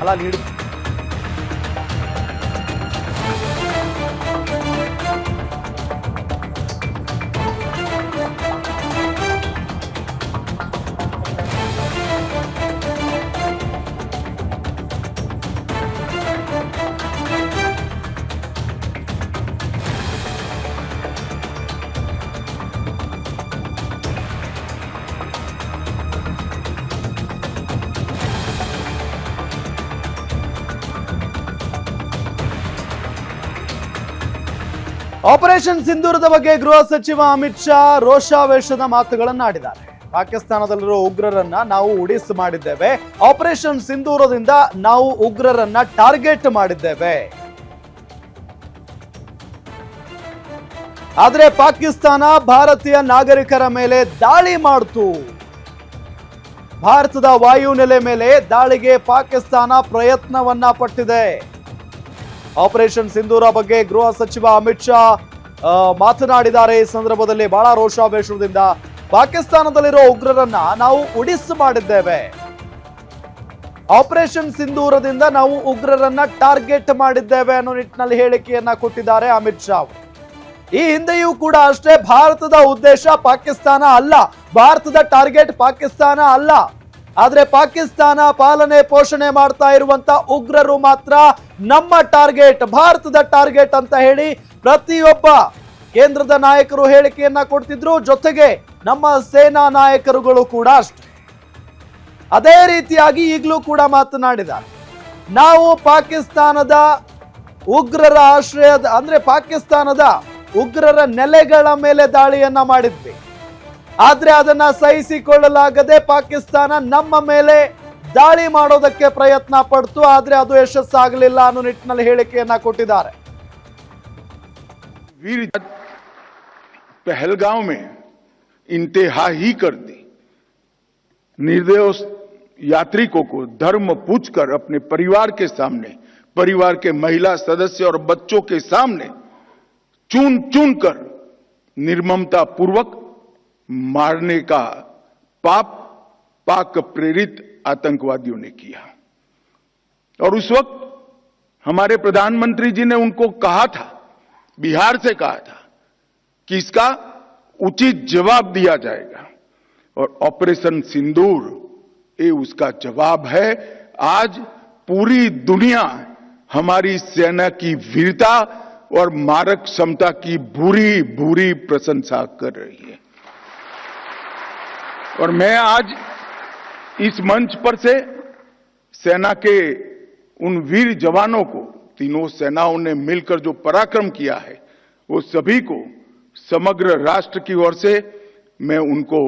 ಬೆಂಬಲ ನೀಡುತ್ತೆ. ಆಪರೇಷನ್ ಸಿಂಧೂರದ ಬಗ್ಗೆ ಗೃಹ ಸಚಿವ ಅಮಿತ್ ಶಾ ರೋಷಾವೇಶದ ಮಾತುಗಳನ್ನಾಡಿದ್ದಾರೆ. ಪಾಕಿಸ್ತಾನದಲ್ಲಿರುವ ಉಗ್ರರನ್ನ ನಾವು ಉಡಿಸ್ ಮಾಡಿದ್ದೇವೆ. ಆಪರೇಷನ್ ಸಿಂಧೂರದಿಂದ ನಾವು ಉಗ್ರರನ್ನ ಟಾರ್ಗೆಟ್ ಮಾಡಿದ್ದೇವೆ. ಆದರೆ ಪಾಕಿಸ್ತಾನ ಭಾರತೀಯ ನಾಗರಿಕರ ಮೇಲೆ ದಾಳಿ ಮಾಡಿತು. ಭಾರತದ ವಾಯುನೆಲೆ ಮೇಲೆ ದಾಳಿಗೆ ಪಾಕಿಸ್ತಾನ ಪ್ರಯತ್ನವನ್ನ ಪಟ್ಟಿದೆ. ಆಪರೇಷನ್ ಸಿಂಧೂರ ಬಗ್ಗೆ ಗೃಹ ಸಚಿವ ಅಮಿತ್ ಶಾ ಮಾತನಾಡಿದ್ದಾರೆ. ಈ ಸಂದರ್ಭದಲ್ಲಿ ಬಹಳ ರೋಷಾವೇಶದಿಂದ ಪಾಕಿಸ್ತಾನದಲ್ಲಿರೋ ಉಗ್ರರನ್ನ ನಾವು ಉಡಿಸ್ ಮಾಡಿದ್ದೇವೆ. ಆಪರೇಷನ್ ಸಿಂಧೂರದಿಂದ ನಾವು ಉಗ್ರರನ್ನ ಟಾರ್ಗೆಟ್ ಮಾಡಿದ್ದೇವೆ ಅನ್ನೋ ನಿಟ್ಟಿನಲ್ಲಿ ಹೇಳಿಕೆಯನ್ನ ಕೊಟ್ಟಿದ್ದಾರೆ ಅಮಿತ್ ಶಾ. ಈ ಹಿಂದೆಯೂ ಕೂಡ ಅಷ್ಟೇ ಭಾರತದ ಉದ್ದೇಶ ಪಾಕಿಸ್ತಾನ ಅಲ್ಲ, ಭಾರತದ ಟಾರ್ಗೆಟ್ ಪಾಕಿಸ್ತಾನ ಅಲ್ಲ. ಆದ್ರೆ ಪಾಕಿಸ್ತಾನ ಪಾಲನೆ ಪೋಷಣೆ ಮಾಡ್ತಾ ಇರುವಂತ ಉಗ್ರರು ಮಾತ್ರ ನಮ್ಮ ಟಾರ್ಗೆಟ್, ಭಾರತದ ಟಾರ್ಗೆಟ್ ಅಂತ ಹೇಳಿ ಪ್ರತಿಯೊಬ್ಬ ಕೇಂದ್ರದ ನಾಯಕರು ಹೇಳಿಕೆಯನ್ನ ಕೊಡ್ತಿದ್ರು. ಜೊತೆಗೆ ನಮ್ಮ ಸೇನಾ ನಾಯಕರುಗಳು ಕೂಡ ಅಷ್ಟೇ ಅದೇ ರೀತಿಯಾಗಿ ಈಗಲೂ ಕೂಡ ಮಾತನಾಡಿದ್ದಾರೆ. ನಾವು ಪಾಕಿಸ್ತಾನದ ಉಗ್ರರ ಆಶ್ರಯದ ಅಂದ್ರೆ ಪಾಕಿಸ್ತಾನದ ಉಗ್ರರ ನೆಲೆಗಳ ಮೇಲೆ ದಾಳಿಯನ್ನ ಮಾಡಿದ್ವಿ. ಆದ್ರೆ ಅದನ್ನ ಸಹಿಸಿಕೊಳ್ಳಲಾಗದೆ ಪಾಕಿಸ್ತಾನ ನಮ್ಮ ಮೇಲೆ ದಾಳಿ ಮಾಡೋದಕ್ಕೆ ಪ್ರಯತ್ನ ಪಡ್ತು. ಆದ್ರೆ ಅದು ಯಶಸ್ಸಾಗಲಿಲ್ಲ ಅನ್ನೋ ನಿಟ್ಟಿನಲ್ಲಿ ಹೇಳಿಕೆಯನ್ನ ಕೊಟ್ಟಿದ್ದಾರೆ. पहलगांव में इंतहा ही कर दी। निर्दोष यात्रिकों को धर्म पूछकर अपने परिवार के सामने, परिवार के महिला सदस्य और बच्चों के सामने चुन चुन कर निर्ममता पूर्वक मारने का पाप पाक प्रेरित आतंकवादियों ने किया। और उस वक्त हमारे प्रधानमंत्री जी ने उनको कहा था, बिहार से कहा था कि इसका उचित जवाब दिया जाएगा। और ऑपरेशन सिंदूर ये उसका जवाब है। आज पूरी दुनिया हमारी सेना की वीरता और मारक क्षमता की भूरी भूरी प्रशंसा कर रही है। और मैं आज इस मंच पर से सेना के उन वीर जवानों को, तीनों सेनाओं ने मिलकर जो पराक्रम किया है, वो सभी को समग्र राष्ट्र की ओर से मैं उनको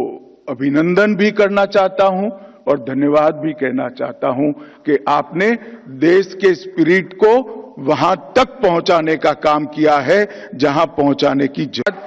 अभिनंदन भी करना चाहता हूं और धन्यवाद भी कहना चाहता हूं कि आपने देश के स्पिरिट को वहां तक पहुंचाने का काम किया है जहां पहुंचाने की जरूरत